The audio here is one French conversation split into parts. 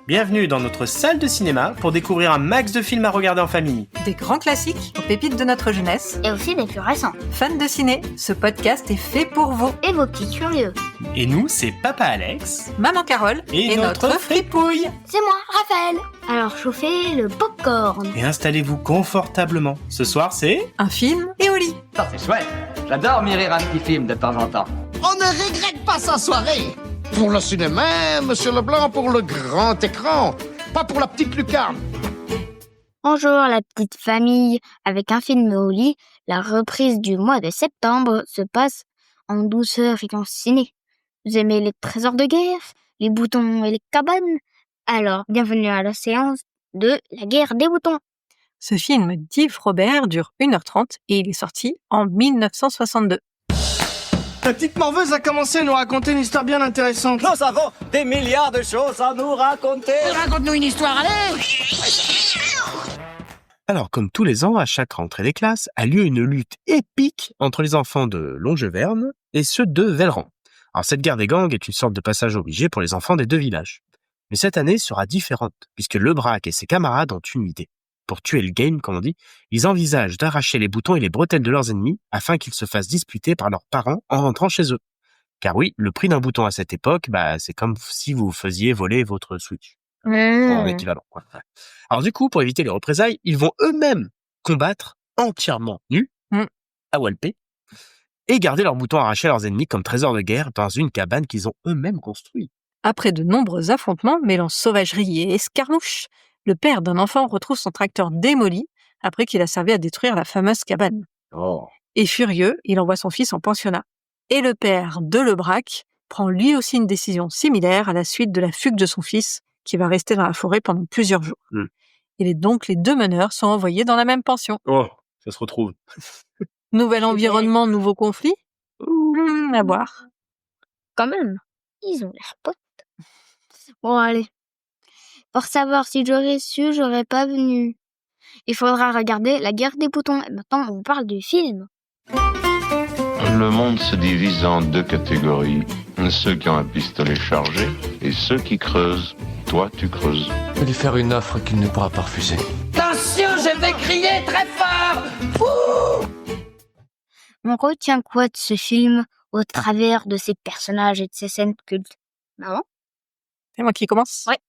Bienvenue dans notre salle de cinéma pour découvrir un max de films à regarder en famille. Des grands classiques aux pépites de notre jeunesse. Et aussi des plus récents. Fans de ciné, ce podcast est fait pour vous. Et vos petits curieux. Et nous, c'est Papa Alex, Maman Carole et notre fripouille. C'est moi, Raphaël. Alors chauffez le popcorn. Et installez-vous confortablement. Ce soir, c'est... un film et au lit. Ça c'est chouette. J'adore m'y rire un petit film de temps en temps. On ne regrette pas sa soirée. Pour le cinéma, Monsieur Leblanc, pour le grand écran, pas pour la petite lucarne. Bonjour la petite famille. Avec un film au lit, la reprise du mois de septembre se passe en douceur et en ciné. Vous aimez les trésors de guerre, les boutons et les cabanes? Alors, bienvenue à la séance de La guerre des boutons. Ce film d'Yves Robert dure 1h30 et il est sorti en 1962. La petite morveuse a commencé à nous raconter une histoire bien intéressante. Nous avons des milliards de choses à nous raconter. Raconte-nous une histoire, allez. Alors, comme tous les ans, à chaque rentrée des classes, a lieu une lutte épique entre les enfants de Longeverne et ceux de Velleran. Alors, cette guerre des gangs est une sorte de passage obligé pour les enfants des deux villages. Mais cette année sera différente, puisque Lebrac et ses camarades ont une idée. Pour tuer le game, comme on dit, ils envisagent d'arracher les boutons et les bretelles de leurs ennemis afin qu'ils se fassent disputer par leurs parents en rentrant chez eux. Car oui, le prix d'un bouton à cette époque, c'est comme si vous faisiez voler votre Switch. En équivalent, quoi. Alors du coup, pour éviter les représailles, ils vont eux-mêmes combattre entièrement nus, à Walpé, et garder leurs boutons arrachés à leurs ennemis comme trésor de guerre dans une cabane qu'ils ont eux-mêmes construite. Après de nombreux affrontements mêlant sauvagerie et escarmouche, le père d'un enfant retrouve son tracteur démoli après qu'il a servi à détruire la fameuse cabane. Et furieux, il envoie son fils en pensionnat. Et le père de Lebrac prend lui aussi une décision similaire à la suite de la fugue de son fils, qui va rester dans la forêt pendant plusieurs jours. Et donc les deux meneurs sont envoyés dans la même pension. Oh, ça se retrouve. Nouvel environnement, nouveau conflit. À boire. Quand même, ils ont l'air potes. Bon, allez. Pour savoir si j'aurais su, j'aurais pas venu. Il faudra regarder La guerre des boutons. Et maintenant, on parle du film. Le monde se divise en deux catégories. Ceux qui ont un pistolet chargé et ceux qui creusent. Toi, tu creuses. Je vais lui faire une offre qu'il ne pourra pas refuser. Attention, je vais crier très fort. On retient quoi de ce film au travers de ses personnages et de ses scènes cultes? Maman? C'est moi qui commence? Ouais.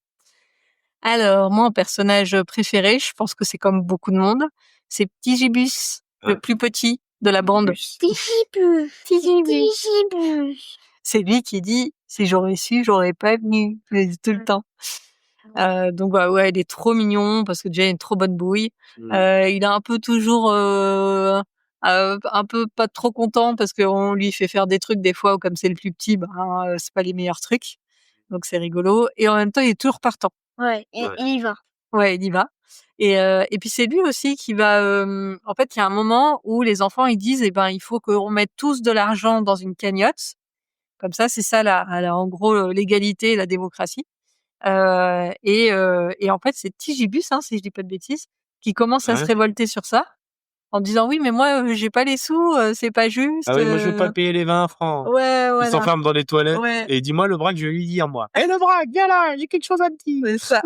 Alors, mon personnage préféré, je pense que c'est comme beaucoup de monde, c'est Tigibus, le plus petit de la bande. Tigibus. C'est lui qui dit « Si j'aurais su, j'aurais pas venu », tout le temps. Donc ouais, il est trop mignon parce que déjà il a une trop bonne bouille. Il est un peu toujours un peu pas trop content parce qu'on lui fait faire des trucs des fois où comme c'est le plus petit, c'est pas les meilleurs trucs. Donc c'est rigolo et en même temps il est toujours partant. Ouais, il y va. Ouais, il y va. Et puis c'est lui aussi qui va en fait, il y a un moment où les enfants ils disent il faut qu'on mette tous de l'argent dans une cagnotte. Comme ça, c'est ça en gros l'égalité et la démocratie. Et en fait, c'est Tigibus, si je dis pas de bêtises, qui commence à se révolter sur ça en disant oui, mais moi j'ai pas les sous, c'est pas juste. Ah oui, moi je veux pas payer les 20 francs. Ouais. Il s'enferme dans les toilettes et dis-moi Lebrac, je vais lui dire moi. Le Lebrac, viens là, il y a quelque chose à te dire. C'est ça.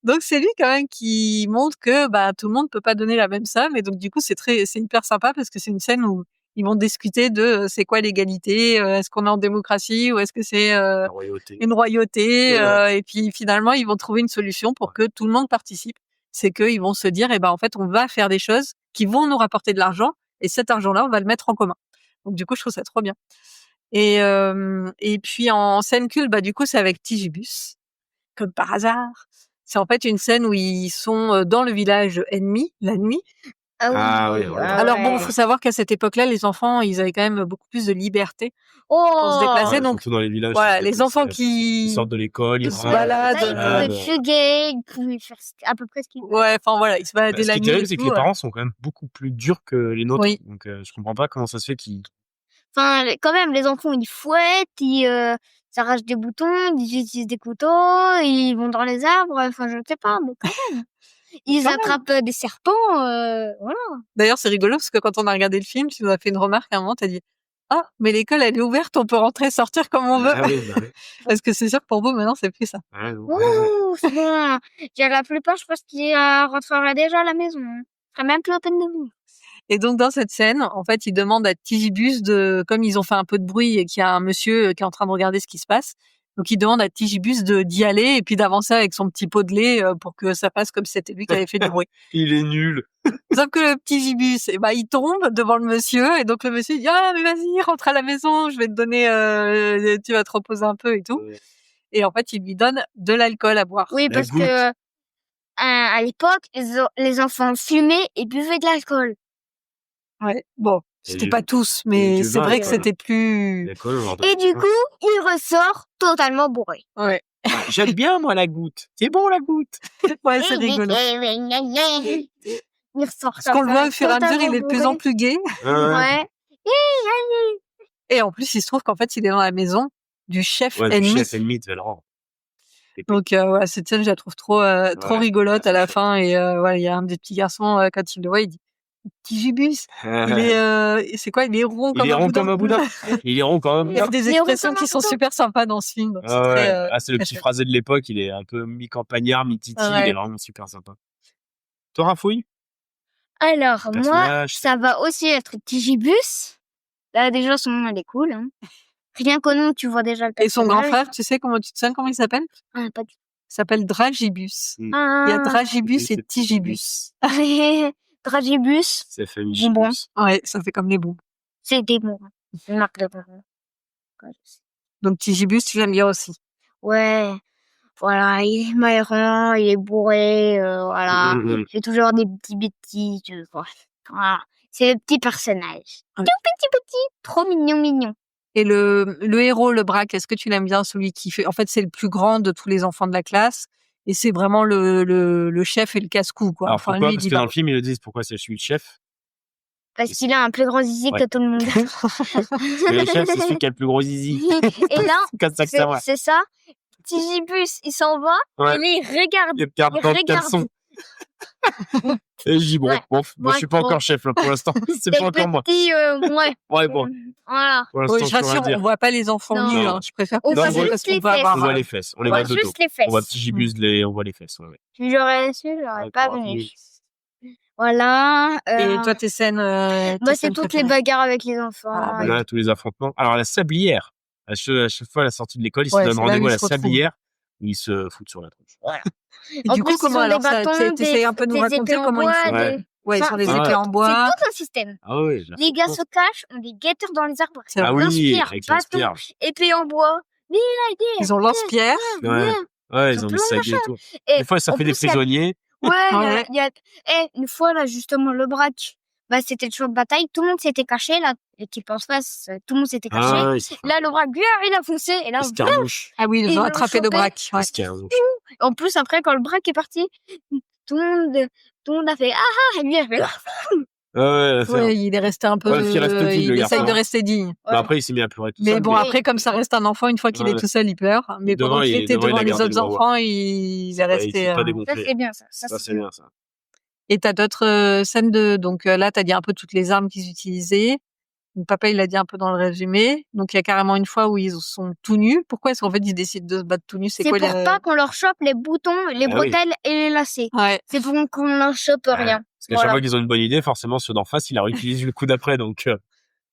Donc c'est lui quand même qui montre que tout le monde peut pas donner la même somme et donc du coup c'est hyper sympa parce que c'est une scène où ils vont discuter de c'est quoi l'égalité, est-ce qu'on est en démocratie ou est-ce que c'est une royauté et puis finalement ils vont trouver une solution pour que tout le monde participe. C'est qu'ils vont se dire en fait on va faire des choses qui vont nous rapporter de l'argent et cet argent-là on va le mettre en commun. Donc du coup je trouve ça trop bien. Et puis en scène culte du coup c'est avec Tigibus comme par hasard. C'est en fait une scène où ils sont dans le village ennemi la nuit. Ah oui. Alors bon, faut savoir qu'à cette époque-là, les enfants, ils avaient quand même beaucoup plus de liberté pour se déplacer. Donc, surtout dans les villages. voilà, les enfants qui sortent de l'école, ils se baladent. Ils pouvaient fuguer, ils pouvaient faire à peu près ce qu'ils voulaient. Ouais, enfin voilà, ils se baladaient la nuit. Ce qui est terrible, c'est que les parents sont quand même beaucoup plus durs que les nôtres. Oui. Donc, je comprends pas comment ça se fait qu'ils... Enfin, quand même, les enfants, ils fouettent, ils s'arrachent des boutons, ils utilisent des couteaux, ils vont dans les arbres, enfin, je ne sais pas, mais quand même. Ils attrapent des serpents, voilà. D'ailleurs, c'est rigolo parce que quand on a regardé le film, tu nous as fait une remarque à un moment, t'as dit Ah, mais l'école, elle est ouverte, on peut rentrer, sortir comme on veut. Ah oui, bah oui. Parce que c'est sûr que pour vous, maintenant, c'est plus ça. Ouais, non. Ouh, c'est bon. La plupart, je pense qu'ils rentreraient déjà à la maison. Ce serait même plus la peine de venir. Et donc, dans cette scène, en fait, ils demandent à Tigibus comme ils ont fait un peu de bruit et qu'il y a un monsieur qui est en train de regarder ce qui se passe. Donc, ils demandent à Tigibus d'y aller et puis d'avancer avec son petit pot de lait pour que ça passe comme si c'était lui qui avait fait du bruit. Il est nul. Sauf que le petit Gibus, il tombe devant le monsieur et donc le monsieur dit ah mais vas-y rentre à la maison, je vais te donner, tu vas te reposer un peu et tout. Et en fait il lui donne de l'alcool à boire. Oui, La parce goutte. que à l'époque, les enfants fumaient et buvaient de l'alcool. Ouais. Bon, Et c'était du- pas tous, et mais du c'est vin, vrai que quoi. c'était plus. L'alcool, on leur donne. Et du coup, il ressort totalement bourré. Ouais. J'aime bien, moi, la goutte. C'est bon, la goutte. Ouais, c'est rigolo. Il ressort Parce qu'on le voit au fur et à mesure, totalement il est de plus en bourré. plus gai. Ouais. Et en plus, il se trouve qu'en fait, il est dans la maison du chef Ouais, le ennemi. chef ennemi de Valran. Donc ouais, cette scène, je la trouve trop Ouais. rigolote à la fin. Et voilà, il y a un des petits garçons quand il le voit, il dit petit Gibus. Il est, c'est quoi? Il est rond Il comme est un rond boudin. comme un boudin. Il est rond comme un Il y a boudin. des Il est rond expressions comme un qui sont boudin. super sympas dans ce film. Donc c'est Ah très, ouais. Ah, c'est le très petit chouette. phrasé de l'époque. Il est un peu mi-campagnard, mi-titi. Ah ouais. Il est vraiment super sympa. Toi, Rafouille? Alors, moi, Personnage. ça va aussi être Tigibus. Là, déjà, son nom, elle est cool. Hein. Rien qu'au nom, tu vois déjà le Et son grand personnage. frère, tu sais comment il s'appelle? Ah, pas du Il s'appelle Dragibus. Il y a Ah, Dragibus et c'est Tigibus. Dragibus, C'est famille bonbon. Gibus. Ouais, ça fait comme les bons. C'est des bonbons. Une marque de bonbons. Ouais, je sais. Donc Tigibus, tu l'aimes bien aussi. Ouais, voilà, il est marrant, il est bourré, voilà. Il fait toujours des petits bêtises, voilà. C'est le petit personnage. Ouais. Tout petit, trop mignon. Et le héros, le Braque, est-ce que tu l'aimes bien, celui qui fait, en fait, c'est le plus grand de tous les enfants de la classe. Et c'est vraiment le chef et le casse-cou, quoi. Alors Enfin, pourquoi? lui, il Parce dit que dans bah, le film, ils le disent pourquoi c'est celui le chef. Parce qu'il a un plus grand zizi Ouais. que tout le monde. Parce que le chef, c'est celui qui a le plus gros zizi. Et là, C'est comme ça que ça va. c'est ça. Tigibus, il s'en va, Ouais. et là, il regarde. Il regarde dans le regarde. caleçon. Et je dis, bon, Ouais. moi, je suis pas bon. encore chef, là, pour l'instant. C'est T'es pas encore moi. petit, ouais. Ouais, bon. Voilà. Pour oui, l'instant, je je peux rien rassure, dire. on voit pas les enfants Non. nus, Non. hein. Je préfère On que voit ça, juste parce qu'on les peut fesses. avoir. On voit les fesses. On les On voit voit de dos. juste les fesses. On voit petit gibus, on voit les fesses. Ouais, ouais. Si j'aurais su, j'aurais pas D'accord. venu. Voilà. Et toi, tes scènes. moi, tes c'est scènes toutes les préférées. bagarres avec les enfants. Ah, bah, et Là, tous les affrontements. Alors, la sablière. À chaque fois, à la sortie de l'école, ils Ouais, se donnent c'est là où rendez-vous à ils la se retrouvent. sablière. Où ils se foutent sur la tronche. Et En du plus, coup, ils comment ont alors des ça, bâtons, t'essayes un peu de nous des raconter épées en comment ils bois, font? Ouais. Ouais, ils Enfin, ont des ouais. épées en bois. C'est tout un système. Ah oui. Les gars se cachent, ont des guetteurs dans les arbres. C'est vrai. Ah oui, Lance-pierre, avec bâton, lance-pierre. épée en bois. Ils ont lance-pierre. Ouais. Ouais, ils Ils ont ont des plein de saguets et tout. Et Des fois, ça en fait des plus, il y a- prisonniers. Ouais, Ouais. une fois, là, justement, le braque, c'était le champ de bataille, tout le monde s'était caché, là, l'équipe en face, tout le monde s'était caché. Ah, ils se Là, le braque, il a foncé, et là, escarmouche. Ah oui, ils Ils ont l'ont attrapé le chopé. braque. Ouais. Escarmouche. en plus, après, quand le braque est parti, tout le monde a fait, et lui, il a fait, Ouais, Ouais, il est resté un peu. Ouais, parce qu'il reste digne, il le essaye garçon. de rester digne. Bah, après, il s'est mis à pleurer tout Mais seul. bon, mais- après, comme ça reste un enfant, une fois qu'il est Ouais. tout seul, il pleure. Mais Devant, pendant qu'il était devant, il devant a les gardé autres le wawa. enfants, il est Ouais, il resté. s'est pas ça, dégonflé. c'est bien, ça. Ça, c'est bien, ça. Et t'as d'autres scènes de. Donc là, t'as dit un peu toutes les armes qu'ils utilisaient. Donc, papa, il l'a dit un peu dans le résumé. Donc il y a carrément une fois où ils sont tout nus. Pourquoi est-ce qu'en fait ils décident de se battre tout nus? C'est quoi pour les... pas qu'on leur chope les boutons, les Ah oui. bretelles et les lacets. Ouais. C'est pour qu'on leur chope rien. Parce qu'à chaque Voilà. fois qu'ils ont une bonne idée, forcément, ceux d'en face, ils la réutilisent le coup d'après. Donc,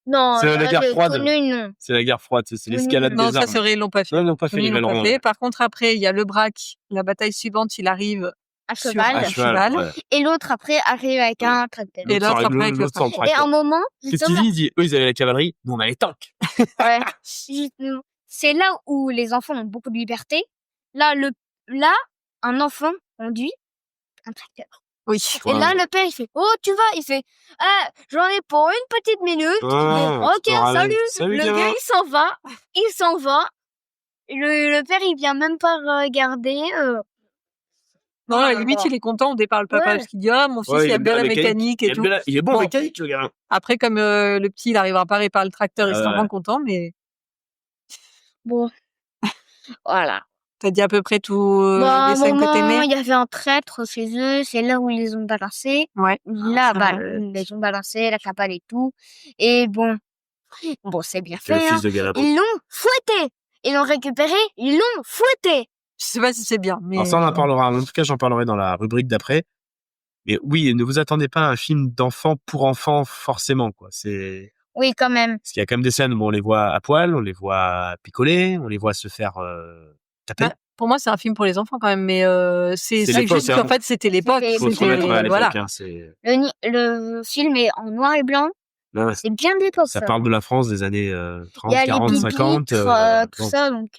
Non, C'est la guerre les froide. connues, non. c'est la guerre froide. C'est l'escalade Non, des ça armes. c'est vrai, ils l'ont pas fait. Non, ils n'ont pas fait Ils les l'ont pas Valorants. fait. Par contre, après, il y a le braque. La bataille suivante, il arrive À sur cheval. un À cheval. ouais. Et l'autre, après, arrive avec un tracteur. Et l'autre, après, avec le l'autre sans le Et à un tracteur. moment, Qu'est-ce qu'il justement, dit? Il dit, eux, ils avaient la cavalerie, nous, on avait les tanks. ouais, justement, c'est là où les enfants ont beaucoup de liberté. Là, un enfant conduit un tracteur. Oui. Et là, le père, il fait, oh, tu vas? Il fait, ah, j'en ai pour une petite minute. Ah, Ok, tu te ramènes. salut. Salut, Le gamin. gars, il s'en va. Le père, il vient même pas regarder. Non, à la Ah, limite, bon. il est content au départ, le papa, Ouais. parce qu'il dit, ah, mon fils, Ouais, il aime bien la mécanique et Il tout. Il est bon Bon. mécanique, le gars. Après, comme le petit, il arrivera pas à réparer le tracteur, il Ah sera ouais. vraiment content, mais Bon. Voilà. t'as dit à peu près tout Bah, à les un scènes que moment, t'aimais. il y avait un traître chez eux. C'est là où ils les ont balancés. Ouais. Là, c'est bah, vrai. ils les ont balancés, la cabale et tout. Et bon, Bon, c'est bien C'est le fait, hein. fils de Galabru. Ils l'ont fouetté. Ils l'ont récupéré, ils l'ont fouetté. Je sais pas si c'est bien, mais Alors ça, on en parlera. En tout cas, j'en parlerai dans la rubrique d'après. Mais oui, ne vous attendez pas à un film d'enfant pour enfants forcément, quoi. C'est Oui, quand même. parce qu'il y a quand même des scènes où on les voit à poil, on les voit picoler, on les voit se faire taper. bah, pour moi, c'est un film pour les enfants quand même. Mais C'est c'est l'époque, juste hein. qu'en fait, c'était l'époque. C'était- Faut se remettre à l'époque. Voilà. Hein, c'est Le film est en noir et blanc. non, ouais, C'est bien de l'époque, ça ça. parle de la France des années Il 30, y a 40, les 50. pipitres, tout bon, ça, donc...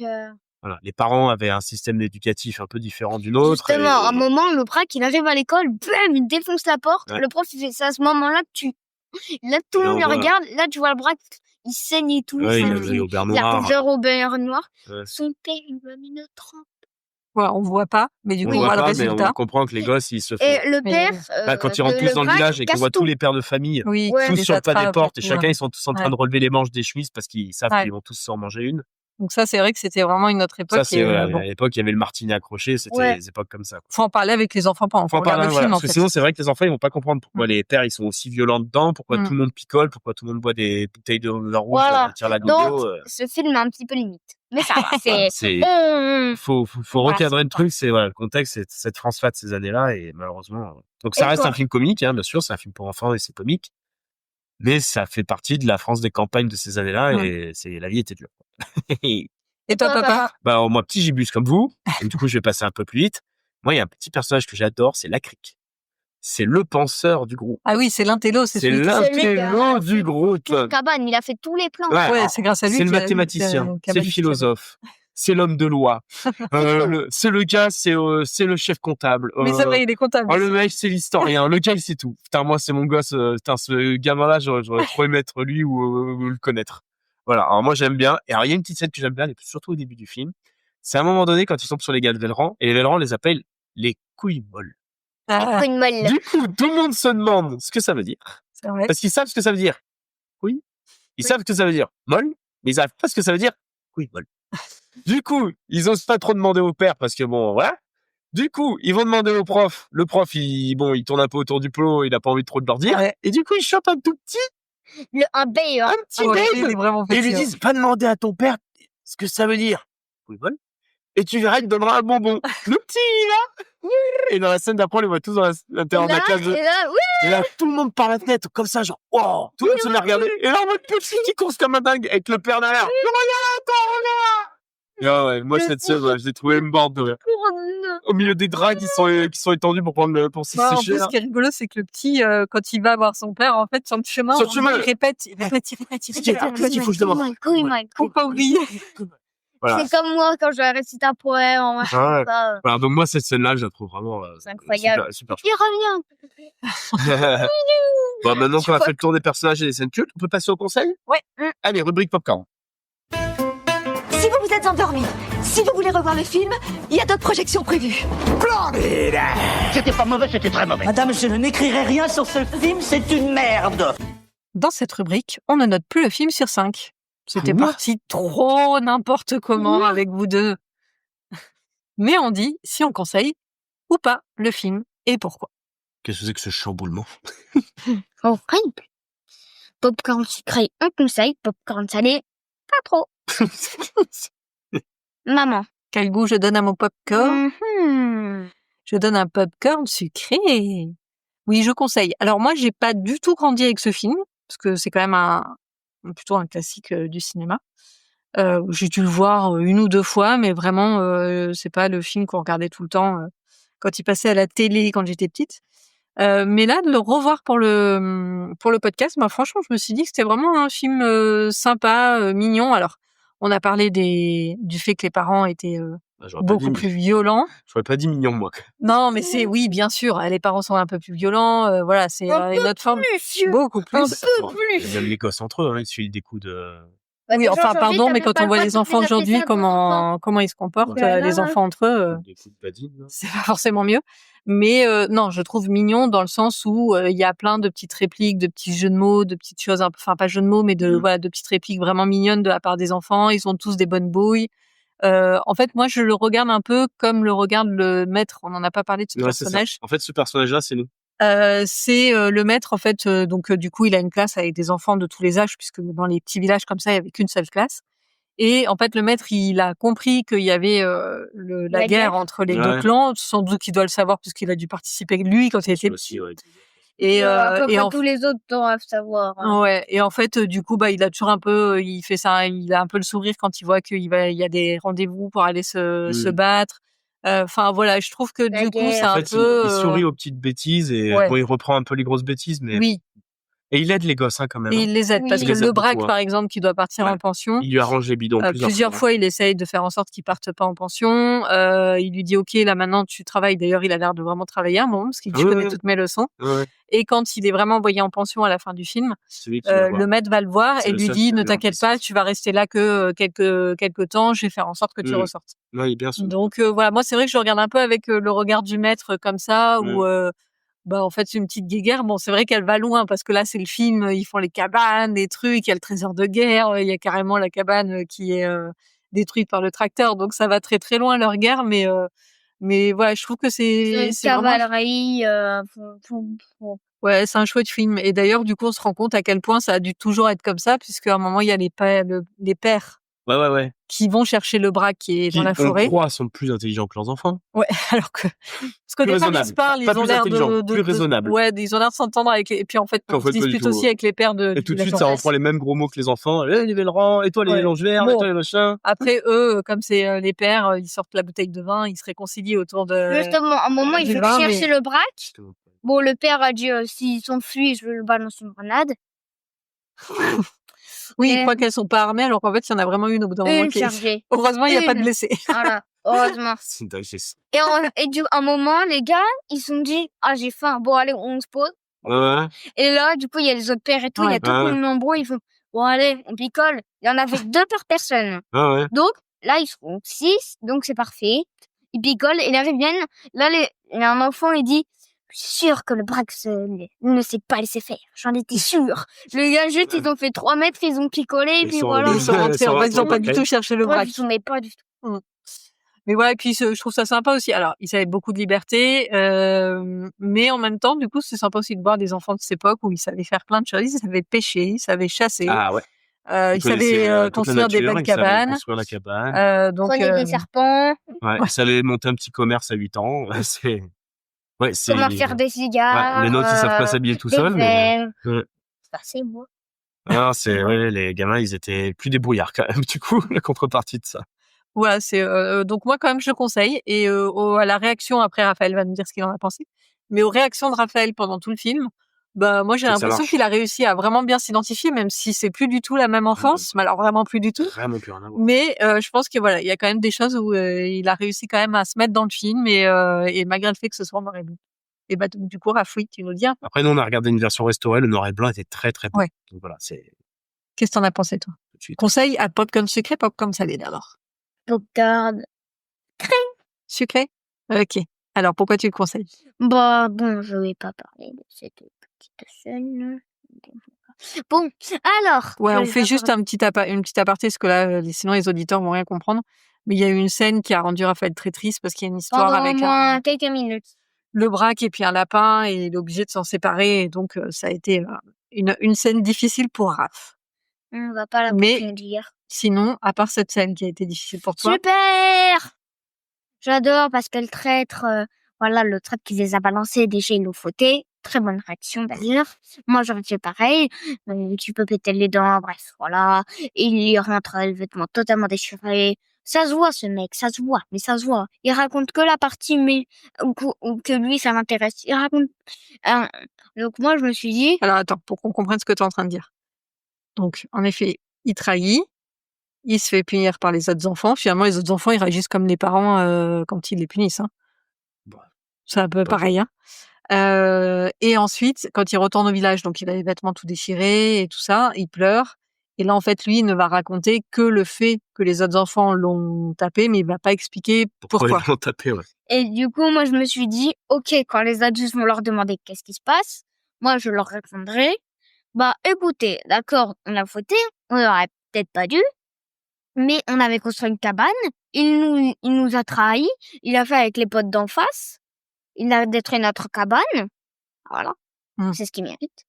voilà. Les parents avaient un système éducatif un peu différent du nôtre. Justement, à un et- moment, le braque, il arrive à l'école, bam, il défonce la porte. Ouais. Le prof, il fait ça à ce moment-là que Là, tout le Et monde on le voit- regarde. Là, tu vois le braque, il saigne et tout. Ouais, il a il l'œil au beurre il a noir. plusieurs au beurre noir. Ouais. Son père, il lui a mis une trempe. Voilà, on voit pas, mais du On coup, le on voit voit le pas, mais on résultat. comprend que les gosses, ils se font. Et le Mais- père, Bah, quand ils rentrent tous dans le braque, village et qu'on casse voit tous tout. les pères de famille Oui, Ouais. qui tous les sur le pas des attrape portes et tout, chacun ouais. ils sont tous en train Ouais. de relever les manches des chemises parce qu'ils savent Ouais. qu'ils vont tous s'en manger une. Donc ça, c'est vrai que c'était vraiment une autre époque. Ça c'est et, voilà, bon, à l'époque il y avait le martinet accroché, c'était Ouais. des époques comme ça. Quoi. faut en parler avec les enfants pendant Faut en qu'on regarde parler, le voilà, film, en parce que fait. sinon c'est vrai que les enfants ils vont pas comprendre pourquoi les pères ils sont aussi violents dedans, pourquoi Mm. tout le monde picole, pourquoi tout le monde boit des bouteilles de vin rouge, Voilà. tire la Donc, gogo. ce film est un petit peu limite. Mais ça va, c'est... C'est faut Voilà, recadrer c'est le truc, c'est voilà, le contexte c'est cette France-là de ces années-là et malheureusement. Donc ça Et reste toi un film comique, hein, bien sûr, c'est un film pour enfants et c'est comique. Mais ça fait partie de la France des campagnes de ces années-là et c'est la vie était dure. Et toi, papa? Bah, alors, moi, petit gibus comme vous, et du coup, je vais passer un peu plus vite. Moi, il y a un petit personnage que j'adore, c'est Lacrique. C'est le penseur du groupe. Ah oui, c'est l'intello, c'est C'est celui qui- l'intello du groupe. Cabane, il a fait tous les plans. Ouais, c'est grâce à lui C'est le qu'il a- mathématicien, qu'il a c'est le balisé. philosophe, c'est l'homme de loi. C'est le gars, c'est le chef comptable. Mais c'est vrai, il est comptable. Oh, le mec, c'est l'historien. Le gars, il sait tout. Putain, moi, c'est mon gosse. Putain, ce gamin-là, j'aurais trop aimé être lui ou le connaître. Voilà. Alors, moi, j'aime bien. Et alors, il y a une petite scène que j'aime bien, et surtout au début du film. C'est à un moment donné, quand ils tombent sur les gars de Velleran, et les Velleran les appellent les couilles molles. Ah, Une molle. Du coup, tout le monde se demande ce que ça veut dire. c'est vrai. Parce qu'ils savent ce que ça veut dire. Oui. Ils savent ce que ça veut dire. Molle. Mais ils savent pas ce que ça veut dire. Couille molle. Du coup, ils osent pas trop demander au père parce que bon, voilà. Du coup, ils vont demander au prof. Le prof, il tourne un peu autour du plot, il a pas envie de trop de leur dire. Ouais. Et du coup, il chope un tout petit, Un babe. un petit Ouais, babe. il est vraiment Et ils lui petit, disent, va demander à ton père ce que ça veut dire. Couille molle. Et tu verras, il te donnera un bonbon. Le petit, il est là. Et dans la scène d'après, on les voit tous dans l'intérieur de la classe. Et là, oui. Et là, tout le monde par la fenêtre, comme ça, genre, wow, tout le monde se met à regarder. Et là, on voit le petit qui course comme un dingue avec le père derrière. Regarde. Et ouais, moi, cette scène, ouais, je l'ai trouvé morte de rire. Au milieu des draps qui sont étendus pour se Bah, en sécher, plus, là. ce qui est rigolo, c'est que le petit, quand il va voir son père, en fait, sur le chemin, Sur le chemin, il répète. Ce qui est petit, il faut que je demande. Couille molle. Faut pas oublier. Voilà. C'est comme moi quand je récite un poème en machin, Ouais. ça. Voilà, donc moi, cette scène-là, je la trouve vraiment C'est incroyable. super Il revient. Bon, maintenant qu'on a fait le tour des personnages et des scènes cultes, on peut passer au conseil? Ouais. Allez, rubrique popcorn. Si vous vous êtes endormi, si vous voulez revoir le film, il y a d'autres projections prévues. C'était pas mauvais, c'était très mauvais. Madame, je n'écrirai rien sur ce film, c'est une merde. Dans cette rubrique, on ne note plus le film sur 5. C'était Quoi parti trop n'importe comment avec vous deux. Mais on dit si on conseille ou pas le film et pourquoi. Qu'est-ce que c'est que ce chamboulement? Horrible. Popcorn sucré, on conseille. Popcorn salé, pas trop. Maman. Quel goût je donne à mon popcorn? Mhm. Je donne un popcorn sucré. Oui, je conseille. Alors moi, j'ai pas du tout grandi avec ce film parce que c'est quand même plutôt un classique du cinéma. J'ai dû le voir une ou deux fois, mais vraiment, c'est pas le film qu'on regardait tout le temps quand il passait à la télé quand j'étais petite. Mais là, de le revoir pour le podcast, bah, franchement, je me suis dit que c'était vraiment un film sympa, mignon. Alors, on a parlé du fait que les parents étaient Bah, j'aurais pas beaucoup dit- plus violents. J'aurais pas dit mignon, moi. Non, mais oui, bien sûr, les parents sont un peu plus violents. Voilà, c'est une autre forme. Beaucoup plus. Il y a même les gosses entre eux, hein, ils se filent des coups de... Bah, Oui, déjà, enfin, aujourd'hui, pardon, t'avais mais quand pas on le voit droit les de enfants faire ça aujourd'hui, à ton enfant. comment ils se comportent, Voilà. les enfants entre eux, Des coups de badine, là. c'est pas forcément mieux. Mais non, je trouve mignon dans le sens où il y a plein de petites répliques, de petits jeux de mots, de petites choses, enfin pas jeux de mots, mais voilà, de petites répliques vraiment mignonnes de la part des enfants. Ils ont tous des bonnes bouilles. En fait, moi, je le regarde un peu comme le regarde le maître. On n'en a pas parlé de ce Ouais, c'est ça. personnage. En fait, ce personnage-là, c'est nous. C'est le maître en fait. Donc du coup, il a une classe avec des enfants de tous les âges, puisque dans les petits villages comme ça, il y avait qu'une seule classe. Et en fait, le maître, il a compris qu'il y avait la guerre entre les deux clans. Sans doute qu'il doit le savoir puisqu'il a dû participer lui quand il était petit. Et tous les autres doivent savoir. Hein. Ouais. Et en fait, du coup, il a toujours un peu, il fait ça, il a un peu le sourire quand il voit il y a des rendez-vous pour aller se battre. Enfin voilà, je trouve que du coup, c'est un peu. Il sourit aux petites bêtises et il reprend un peu les grosses bêtises, mais. Oui. Et il aide les gosses quand même. Et il les aide parce que le braque, par exemple, qui doit partir en pension. Il lui arrange les bidons plusieurs fois. Il essaye de faire en sorte qu'il parte pas en pension. Il lui dit OK, là maintenant tu travailles. D'ailleurs, il a l'air de vraiment travailler à un moment parce qu'il connaît toutes mes leçons. Et quand il est vraiment envoyé en pension à la fin du film, le maître va le voir et lui dit ne t'inquiète pas, tu vas rester là que quelques temps. Je vais faire en sorte que tu ressortes. Oui, bien sûr. Donc voilà, moi c'est vrai que je regarde un peu avec le regard du maître comme ça où en fait, c'est une petite guéguerre. Bon, c'est vrai qu'elle va loin parce que là, c'est le film. Ils font les cabanes, des trucs. Il y a le trésor de guerre. Il y a carrément la cabane qui est détruite par le tracteur. Donc, ça va très très loin leur guerre. Mais voilà, je trouve que c'est cavalerie. Ouais, c'est un chouette film. Et d'ailleurs, du coup, on se rend compte à quel point ça a dû toujours être comme ça, puisqu'à un moment, il y a les pères. Ouais. Qui vont chercher le braque qui est dans la forêt. On croit sont plus intelligents que leurs enfants. Ouais, alors que parce qu'au départ ils se parlent, ils ont l'air plus raisonnables. Ouais, ils ont l'air de s'entendre avec et puis en fait ils se disputent aussi avec les pères de. Et tout de suite ça reprend les mêmes gros mots que les enfants. Les Vellerans, et toi les Longeverts, et toi les machins. Après eux, comme c'est les pères, ils sortent la bouteille de vin, ils se réconcilient autour de. Justement, à un moment ils veulent chercher le braque. Bon, le père a dit s'ils s'enfuient, je vais le balancer une grenade. Oui, ils croient qu'elles sont pas armées, alors qu'en fait, il y en a vraiment une au bout d'un moment. Heureusement, il n'y a pas de blessés. Voilà, heureusement. C'est une sagesse. Et à un moment, les gars, ils se sont dit, j'ai faim. Bon, allez, on se pose. Ouais. Et là, du coup, il y a les autres pères et tout, il y a tout le nombreux, ils font, bon, allez, on picole. Il y en avait 2 par personne. Donc, là, ils sont 6, donc c'est parfait. Ils picolent et là, ils reviennent. Là, il y a un enfant, il dit, je suis sûr que le braque ne s'est pas laissé faire. J'en étais sûre. Les gars, juste, ils ont fait 3 mètres, ils ont picolé, et puis voilà. Ils sont rentrés. En fait, ils n'ont pas du tout cherché le braque. Ils n'ont pas du tout. Mais voilà, et puis je trouve ça sympa aussi. Alors, ils avaient beaucoup de liberté, mais en même temps, du coup, c'est sympa aussi de voir des enfants de cette époque où ils savaient faire plein de choses. Ils savaient pêcher, ils savaient chasser. Ah ouais. Ils savaient construire des belles cabanes. Construire la cabane. Donc, des serpents. Ouais. Ils savaient monter un petit commerce à 8 ans. C'est... Ouais, c'est... Comment faire des cigares. Les nôtres, ils savent pas s'habiller tout seuls. Mais... C'est moi. Non, les gamins, ils étaient plus débrouillards quand même, du coup, la contrepartie de ça. Voilà, c'est donc moi quand même je conseille et à la réaction après Raphaël va nous dire ce qu'il en a pensé. Mais aux réactions de Raphaël pendant tout le film, moi j'ai l'impression qu'il a réussi à vraiment bien s'identifier, même si c'est plus du tout la même enfance, mais alors vraiment plus du tout. Vraiment plus rien à voir. Mais je pense que voilà, il y a quand même des choses où il a réussi quand même à se mettre dans le film et malgré le fait que ce soit en noir et blanc. Et donc, du coup, Rafoui, tu nous dis un peu. Après, nous on a regardé une version restaurée, le noir et blanc était très très beau. Ouais. Donc voilà, c'est. Qu'est-ce que t'en as pensé toi? Conseil à popcorn sucré, popcorn salé d'abord. Popcorn sucré. Ok. Alors pourquoi tu le conseilles? Bon, je vais pas parler de cette petite scène. Bon, alors. Ouais, on fait juste une petite aparté parce que là, sinon les auditeurs vont rien comprendre. Mais il y a eu une scène qui a rendu Raphaël très triste parce qu'il y a une histoire pendant avec au moins quelques minutes. Le braque et puis un lapin et il est obligé de s'en séparer. Et donc ça a été une scène difficile pour Raph. On va pas la dire. Sinon, à part cette scène qui a été difficile pour toi. Super! J'adore parce que le traître, le traître qui les a balancés, déjà il nous foutait. Très bonne réaction d'ailleurs. Moi j'aurais fait pareil. Tu peux péter les dents, bref, voilà. Il y rentre les vêtements totalement déchirés. Ça se voit ce mec, ça se voit, mais ça se voit. Il raconte que la partie que lui ça m'intéresse. Il raconte. Donc moi je me suis dit. Alors attends, pour qu'on comprenne ce que tu es en train de dire. Donc en effet, il trahit. Il se fait punir par les autres enfants. Finalement, les autres enfants, ils réagissent comme les parents quand ils les punissent. Hein. C'est un peu pareil. Hein. Et ensuite, quand il retourne au village, donc il a les vêtements tout déchirés et tout ça, il pleure. Et là, en fait, lui, il ne va raconter que le fait que les autres enfants l'ont tapé, mais il va pas expliquer pourquoi. Ils l'ont tapé, ouais. Et du coup, moi, je me suis dit, ok, quand les adultes vont leur demander qu'est-ce qui se passe, moi, je leur répondrai, écoutez, d'accord, on a fauté, on n'aurait peut-être pas dû, mais on avait construit une cabane, il nous a trahis, il a fait avec les potes d'en face, il a détruit notre cabane. Voilà. Mmh. C'est ce qu'ils méritent.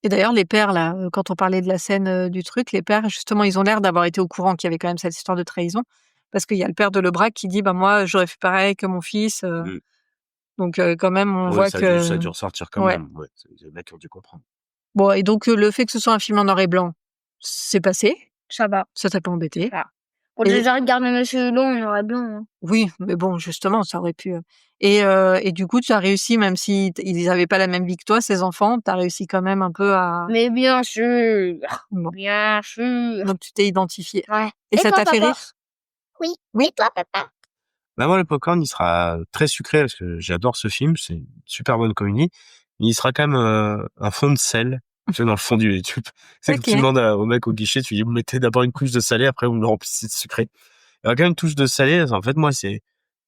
Et d'ailleurs, les pères, là, quand on parlait de la scène du truc, les pères, justement, ils ont l'air d'avoir été au courant qu'il y avait quand même cette histoire de trahison. Parce qu'il y a le père de Lebrac qui dit, bah, moi, j'aurais fait pareil que mon fils. Donc, quand même, on voit ça que. a dû ressortir quand Ouais. même. Ouais, les mecs ont dû comprendre. Bon, et donc, le fait que ce soit un film en noir et blanc, c'est passé. Ça va. Ça t'a pas embêté. Voilà. Bon, Et- déjà, regarde Monsieur Hulot en noir et blanc. Hein. Oui, mais bon, justement, ça aurait pu. Et du coup, tu as réussi, même si ils n'avaient pas la même vie que toi, ces enfants, tu as réussi quand même un peu à. Mais bien sûr. Bon. Bien sûr. Donc, tu t'es identifié. Ouais. Et ça toi, t'a fait papa? rire? Oui. Oui. Et toi, papa? Bah moi, le popcorn, il sera très sucré parce que j'adore ce film. C'est une super bonne comédie. Mais il sera quand même un fond de sel. Tu sais, dans le fond du tube. C'est que tu Ok. demandes au mec au guichet, tu lui dis, vous mettez d'abord une couche de salé, après vous me le remplissez de sucré. Il y a quand même une touche de salé. En fait, moi,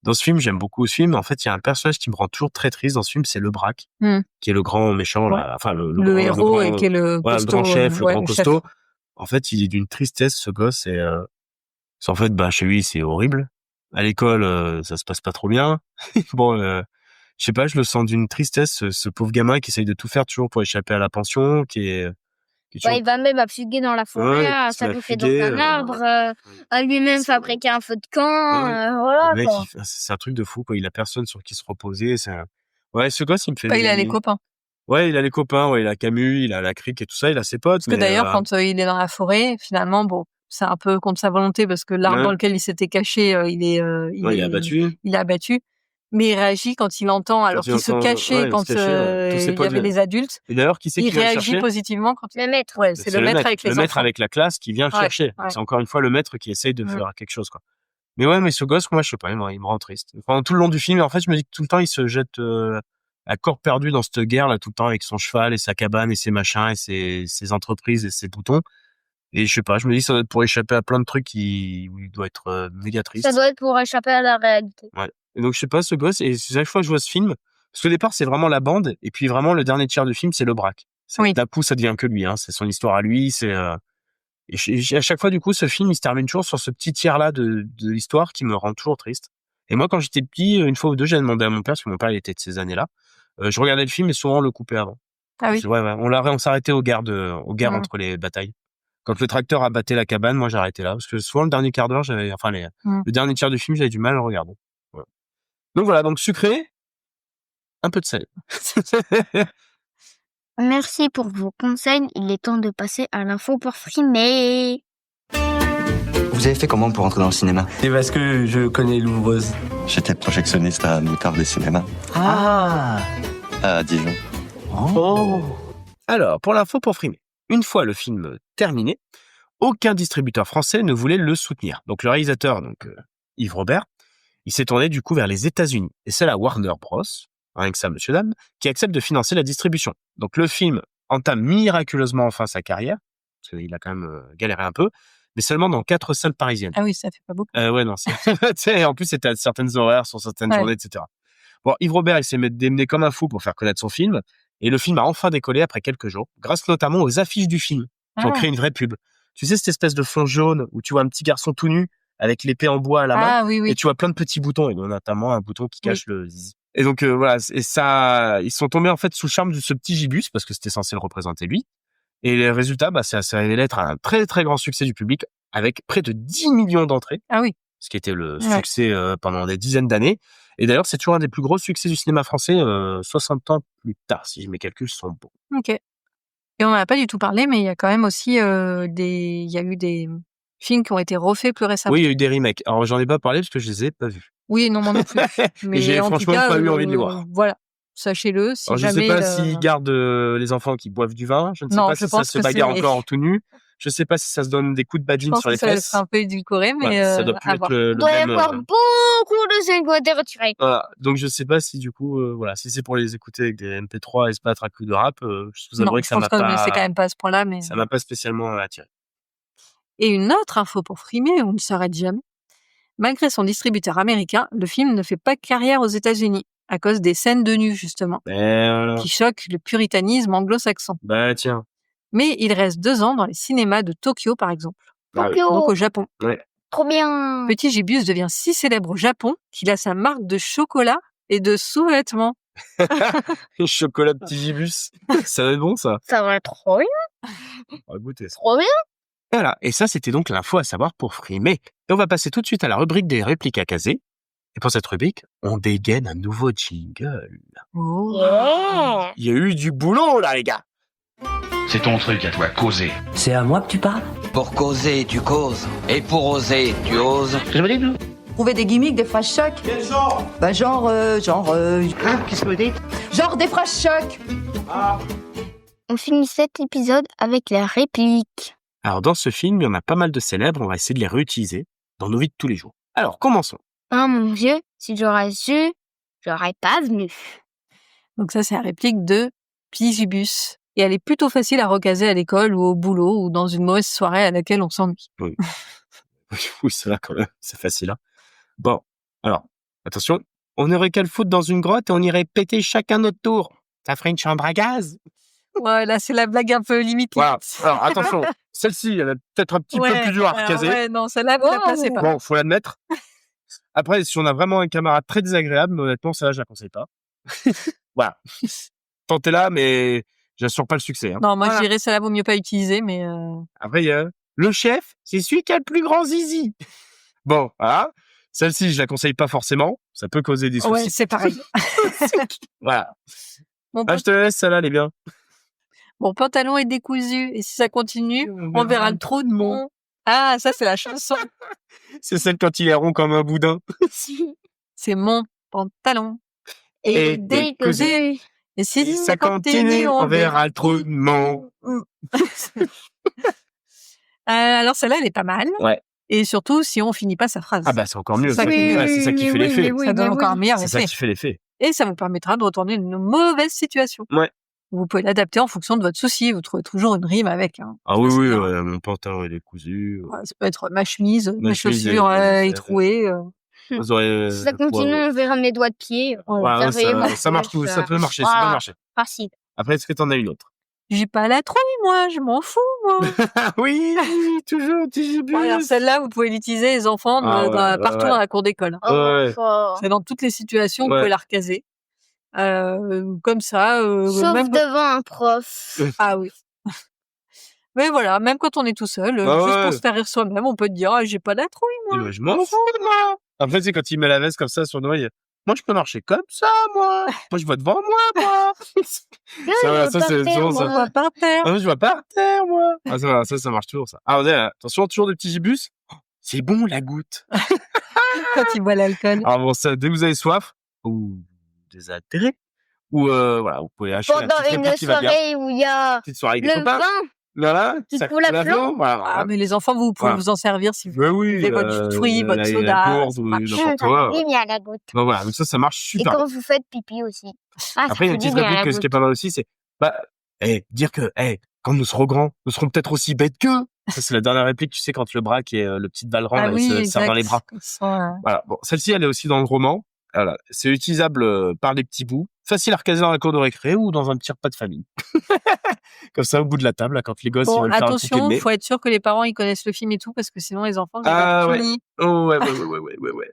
dans ce film, j'aime beaucoup ce film. En fait, il y a un personnage qui me rend toujours très triste dans ce film, c'est Lebrac, qui est le grand méchant, Ouais. là. Enfin, Le grand- héros, grand- qui est le voilà, le costaud. grand chef, le ouais, grand le chef. costaud. En fait, il est d'une tristesse, ce gosse, et en fait, bah, chez lui, c'est horrible. À l'école, ça se passe pas trop bien. Bon, je sais pas, je le sens d'une tristesse, ce pauvre gamin qui essaye de tout faire toujours pour échapper à la pension, qui est toujours... Il va même à fuguer dans la forêt, Ouais, à il se met à s'abouffer dans fuguer, un arbre, à lui-même fabriquer un feu de camp, voilà Le mec, quoi. c'est un truc de fou, quoi. Il a personne sur qui se reposer. Ouais, ce gosse, il me fait... Bah, il a les copains. Ouais, il a les copains, ouais, il a Camus, il a la crique et tout ça, il a ses potes. Parce que d'ailleurs, quand il est dans la forêt, finalement, bon, c'est un peu contre sa volonté parce que l'arbre Ouais. dans lequel il s'était caché, il est abattu. Il est abattu. Mais il réagit quand il entend, alors qu'il se cachait quand tous ses il y potes avait les adultes. Et d'ailleurs, qui c'est Il qui vient le réagit chercher? positivement quand Le maître. Ouais, c'est le maître avec les le maître enfants. avec la classe qui vient le Ouais, chercher. ouais. C'est encore une fois le maître qui essaye de faire quelque chose, quoi. Mais ouais, mais ce gosse, moi, je sais pas, il me rend triste. Pendant tout le long du film, en fait, je me dis que tout le temps, il se jette à corps perdu dans cette guerre, là, tout le temps, avec son cheval et sa cabane et ses machins et ses entreprises et ses boutons. Et je sais pas, je me dis, ça doit être pour échapper à plein de trucs où il doit être méga triste. Ça doit être pour échapper à la réalité. Ouais. Et donc, je sais pas, ce gosse, et chaque fois que je vois ce film, parce qu'au départ, c'est vraiment la bande, et puis vraiment, le dernier tiers du film, c'est Lebrac. Oui. D'un coup, ça devient que lui, hein. C'est son histoire à lui, et à chaque fois, du coup, ce film, il se termine toujours sur ce petit tiers-là de l'histoire qui me rend toujours triste. Et moi, quand j'étais petit, une fois ou deux, j'ai demandé à mon père, parce que mon père, il était de ces années-là, je regardais le film et souvent, on le coupait avant. Ah oui. Ouais, on s'arrêtait aux guerres entre les batailles. Quand le tracteur abattait la cabane, moi, j'arrêtais là, parce que souvent, le dernier quart d'heure, le dernier tiers du film, j'avais du mal à le regarder. Voilà. Donc voilà, donc sucré, un peu de sel. Merci pour vos conseils. Il est temps de passer à l'info pour frimer. Vous avez fait comment pour entrer dans le cinéma? C'est parce que je connais l'ouvreuse. J'étais projectionniste à Moutarde des cinémas, Ah. à Dijon. Oh. Alors, pour l'info pour frimer. Une fois le film terminé, aucun distributeur français ne voulait le soutenir. Donc le réalisateur, Yves Robert, il s'est tourné du coup vers les États-Unis. Et c'est la Warner Bros, rien que ça, monsieur dame, qui accepte de financer la distribution. Donc le film entame miraculeusement enfin sa carrière, parce qu'il a quand même galéré un peu, mais seulement dans 4 salles parisiennes. Ah oui, ça fait pas beaucoup. Ouais, non, en plus, c'était à certaines horaires, sur certaines journées, etc. Bon, Yves Robert, il s'est démené comme un fou pour faire connaître son film, et le film a enfin décollé après quelques jours, grâce notamment aux affiches du film, qui ont créé une vraie pub. Tu sais, cette espèce de fond jaune où tu vois un petit garçon tout nu, avec l'épée en bois à la main, Ah oui, oui. et tu vois plein de petits boutons, et notamment un bouton qui cache le zizi. Et donc, voilà, et ça, ils sont tombés en fait sous le charme de ce petit gibus, parce que c'était censé le représenter lui. Et les résultats, ça s'est révélé être un très très grand succès du public, avec près de 10 millions d'entrées. Ah oui. Ce qui était le succès pendant des dizaines d'années. Et d'ailleurs, c'est toujours un des plus gros succès du cinéma français 60 ans plus tard, si mes calculs sont bons. Ok. Et on n'en a pas du tout parlé, mais il y a quand même aussi il y a eu des films qui ont été refaits plus récemment. Oui, il y a eu des remakes. Alors, j'en ai pas parlé parce que je les ai pas vus. Oui, non, moi non plus. Mais et j'ai en franchement tout cas, pas eu envie de les voir. Voilà. Sachez-le, si Alors, je jamais... sais pas s'ils gardent les enfants qui boivent du vin. Je ne sais Non, pas je si ça pense se que bagarre c'est- encore en tout nu. Je sais pas si ça se donne des coups de Je badine pense sur que les ça va fesses. être un peu édulcoré, mais Ouais, ça doit plus à être voir. le Il doit y même. avoir beaucoup de scènes qui ont été retirées. Voilà. Donc, je sais pas si du coup, voilà, si c'est pour les écouter avec des MP3 et se battre à coups de rap, je vous Non, avouerai que je ça pense m'a que pas, c'est quand même pas à ce point-là, mais... ça m'a pas spécialement attiré. Et une autre info pour frimer, on ne s'arrête jamais. Malgré son distributeur américain, le film ne fait pas carrière aux États-Unis, à cause des scènes de nu, justement, qui choquent le puritanisme anglo-saxon. Bah, tiens. Mais il reste 2 ans dans les cinémas de Tokyo, par exemple. Ah oui. Tokyo, Donc au Japon. Ouais. trop bien. Petit Gibius devient si célèbre au Japon qu'il a sa marque de chocolat et de sous-vêtements. Chocolat petit gibus. Ça va être bon, ça. Ça va être trop bien. On va goûter ça. Trop bien. Voilà. Et ça, c'était donc l'info à savoir pour frimer. Et on va passer tout de suite à la rubrique des répliques à caser. Et pour cette rubrique, on dégaine un nouveau jingle. Yeah. Il y a eu du boulot, là, les gars. C'est ton truc à toi, causer. C'est à moi que tu parles? Pour causer, tu causes. Et pour oser, tu oses. Je me dis, non? Trouver des gimmicks, des phrases chocs. Quel genre? Bah genre... Qu'est-ce que vous dites? Genre des phrases chocs. On finit cet épisode avec les répliques. Alors, dans ce film, il y en a pas mal de célèbres. On va essayer de les réutiliser dans nos vies de tous les jours. Alors, commençons. Oh mon Dieu, si j'aurais su, j'aurais pas venu. Donc ça, c'est la réplique de Pigibus. Et elle est plutôt facile à recaser à l'école ou au boulot ou dans une mauvaise soirée à laquelle on s'ennuie. Oui, oui, c'est là quand même. C'est facile, hein. Bon, alors, attention. On aurait qu'à le foutre dans une grotte et on irait péter chacun notre tour. Ça ferait une chambre à gaz. Ouais, là, c'est la blague un peu limite. Voilà. Alors, attention. Celle-ci, elle est peut-être un petit peu plus dure à recaser. Ouais, non, celle-là, vous la placez pas. Bon, faut l'admettre. Après, si on a vraiment un camarade très désagréable, honnêtement, celle-là, je la conseille pas. Voilà. Tentez-la, mais j'assure pas le succès. Hein. Non, moi, je dirais celle-là, vaut mieux pas utiliser, mais... Après, il y a le chef, c'est celui qui a le plus grand zizi. Bon, voilà. Celle-ci, je la conseille pas forcément. Ça peut causer des soucis. Ouais, c'est pareil. Voilà. Mon, Je te la laisse, celle-là, elle est bien. Mon pantalon est décousu, et si ça continue, on verra le trou de mon... Ah, ça, c'est la chanson. C'est celle quand il est rond comme un boudin. C'est mon pantalon Et est décousu. Et si ça continue, on verra le trou de mon... Alors, celle-là, elle est pas mal. Ouais. Et surtout, si on finit pas sa phrase. Ah bah, c'est encore mieux. C'est ça C'est ça qui fait l'effet. Ça donne encore un meilleur C'est effet. ça qui fait l'effet. Et ça vous permettra de retourner une mauvaise situation. Ouais. Vous pouvez l'adapter en fonction de votre souci. Vous trouvez toujours une rime avec. Hein. Ah oui, oui, mon pantalon il est cousu. Ouais, ça peut être ma chemise, Ma mes chemise chaussures est trouée. Vous aurez, Si ça continue, on verra mes doigts de pied. ça marche tout, ça peut marcher, ça peut marcher. Facile. Après, est-ce que t'en as une autre? J'ai pas la trouille, moi, je m'en fous, moi. Oui, toujours, Bon, alors celle-là, vous pouvez l'utiliser, les enfants, partout dans la cour d'école. Ouais. C'est dans toutes les situations, vous pouvez la recaser. Comme ça. Sauf même devant un prof. Ah oui. Mais voilà, même quand on est tout seul, juste pour se faire rire soi-même, on peut te dire, ah, j'ai pas la trouille, moi. Je m'en fous, moi. Après, c'est quand il met la veste comme ça sur l'oreille. Moi, je peux marcher comme ça, moi. Moi, je vois devant moi. ça, c'est toujours ça. On va par terre. Ah, je vois par terre, moi. Ah, ça marche toujours, ça. Ah, attention, toujours des petits gibus. Oh, c'est bon, la goutte. Quand il boit l'alcool. Alors bon, ça, dès que vous avez soif, ou désintérêt, ou voilà, vous pouvez acheter pendant une soirée où il y a petite soirée avec le des copains. vin. Voilà, ça coule à flot. Voilà. Ah, mais les enfants, vous pouvez vous en servir si vous voulez votre fruit, votre soda. N'importe quoi. Oui, bien la goutte. Bon, voilà, donc ça marche super. Et quand vous faites pipi aussi. Ah, après, il y a une petite réplique ce qui est pas mal aussi, c'est dire que quand nous serons grands, nous serons peut-être aussi bêtes qu'eux. Ça, c'est la dernière réplique, tu sais, quand le bras qui est le petit Valran se serre dans les bras. Voilà. Bon, celle-ci, elle est aussi dans le roman. Voilà. C'est utilisable par les petits bouts. Facile à recaser dans la cour de récré ou dans un petit repas de famille. Comme ça, au bout de la table, là, quand les gosses ils veulent faire un petit attention, il faut être sûr que les parents ils connaissent le film et tout, parce que sinon les enfants, ouais. Oh, ouais.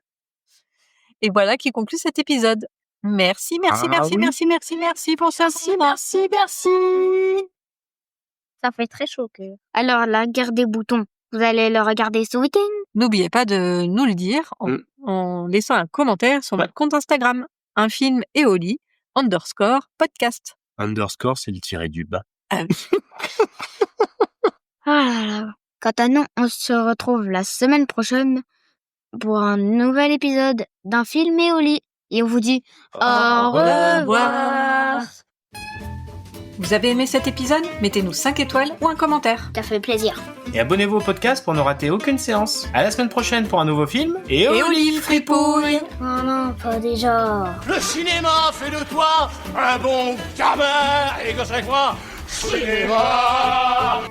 Et voilà qui conclut cet épisode. Merci pour ça. Merci. Ça fait très chaud que. Alors, la guerre des boutons, vous allez le regarder ce week-end? N'oubliez pas de nous le dire en laissant un commentaire sur notre compte Instagram. Un film et au lit, _podcast. Underscore, c'est le tiré du bas. Ah oui. Ah là là. Quant à nous, on se retrouve la semaine prochaine pour un nouvel épisode d'un film et au lit. Et on vous dit au revoir. Vous avez aimé cet épisode? Mettez-nous 5 étoiles ou un commentaire. Ça fait plaisir. Et abonnez-vous au podcast pour ne rater aucune séance. À la semaine prochaine pour un nouveau film. Et au lit, fripouille. Oh non, pas déjà. Le cinéma fait de toi un bon gamin. Et que chaque fois, cinéma.